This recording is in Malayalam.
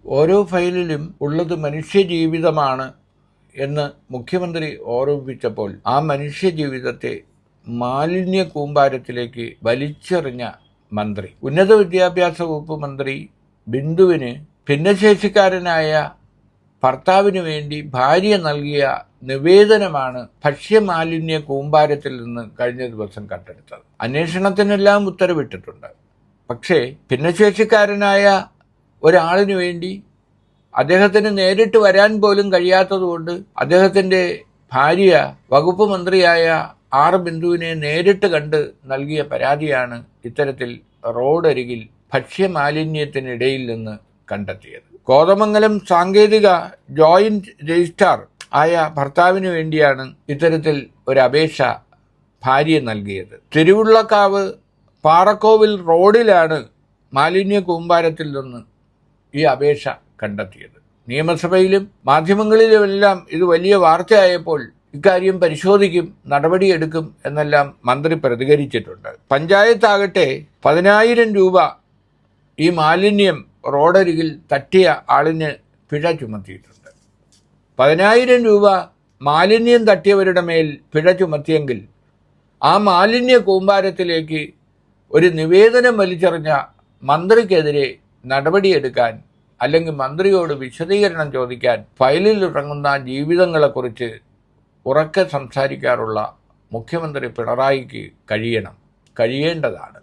ഓരോ ഫയലിലും ഉള്ളത് മനുഷ്യജീവിതമാണ് എന്ന് മുഖ്യമന്ത്രി ഓർമ്മിപ്പിച്ചപ്പോൾ ആ മനുഷ്യജീവിതത്തെ മാലിന്യ കൂമ്പാരത്തിലേക്ക് വലിച്ചെറിഞ്ഞ മന്ത്രി, ഉന്നത വിദ്യാഭ്യാസ വകുപ്പ് മന്ത്രി ബിന്ദുവിന് ഭിന്നശേഷിക്കാരനായ ഭർത്താവിന് വേണ്ടി ഭാര്യ നൽകിയ നിവേദനമാണ് ഭക്ഷ്യമാലിന്യ കൂമ്പാരത്തിൽ നിന്ന് കഴിഞ്ഞ ദിവസം കണ്ടെടുത്തത്. അന്വേഷണത്തിനെല്ലാം ഉത്തരവിട്ടിട്ടുണ്ട്. പക്ഷേ ഭിന്നശേഷിക്കാരനായ ഒരാളിനു വേണ്ടി അദ്ദേഹത്തിന് നേരിട്ട് വരാൻ പോലും കഴിയാത്തതുകൊണ്ട് അദ്ദേഹത്തിൻ്റെ ഭാര്യ വകുപ്പ് മന്ത്രിയായ ആർ ബിന്ദുവിനെ നേരിട്ട് കണ്ട് നൽകിയ പരാതിയാണ് ഇത്തരത്തിൽ റോഡരികിൽ ഭക്ഷ്യമാലിന്യത്തിനിടയിൽ നിന്ന് കണ്ടെത്തിയത്. കോതമംഗലം സാങ്കേതിക ജോയിന്റ് രജിസ്ട്രാർ ആയ ഭർത്താവിന് വേണ്ടിയാണ് ഇത്തരത്തിൽ ഒരു അപേക്ഷ ഭാര്യ നൽകിയത്. തിരുവുള്ളക്കാവ് പാറക്കോവിൽ റോഡിലാണ് മാലിന്യ കൂമ്പാരത്തിൽ നിന്ന് ഈ അപേക്ഷ കണ്ടെത്തിയത്. നിയമസഭയിലും മാധ്യമങ്ങളിലുമെല്ലാം ഇത് വലിയ വാർത്തയായപ്പോൾ ഇക്കാര്യം പരിശോധിക്കും, നടപടിയെടുക്കും എന്നെല്ലാം മന്ത്രി പ്രതികരിച്ചിട്ടുണ്ട്. പഞ്ചായത്താകട്ടെ 10,000 രൂപ ഈ മാലിന്യം റോഡരികിൽ തട്ടിയ ആളിന് പിഴ ചുമത്തിയിട്ടുണ്ട്. 10,000 രൂപ മാലിന്യം തട്ടിയവരുടെ മേൽ പിഴ ചുമത്തിയെങ്കിൽ ആ മാലിന്യ കൂമ്പാരത്തിലേക്ക് ഒരു നിവേദനം വലിച്ചെറിഞ്ഞ മന്ത്രിക്കെതിരെ നടപടിയെടുക്കാൻ അല്ലെങ്കിൽ മന്ത്രിയോട് വിശദീകരണം ചോദിക്കാൻ ഫയലിൽ ഇറങ്ങുന്ന ജീവിതങ്ങളെക്കുറിച്ച് ഉറക്കെ സംസാരിക്കാറുള്ള മുഖ്യമന്ത്രി പിണറായിക്ക് കഴിയേണ്ടതാണ്.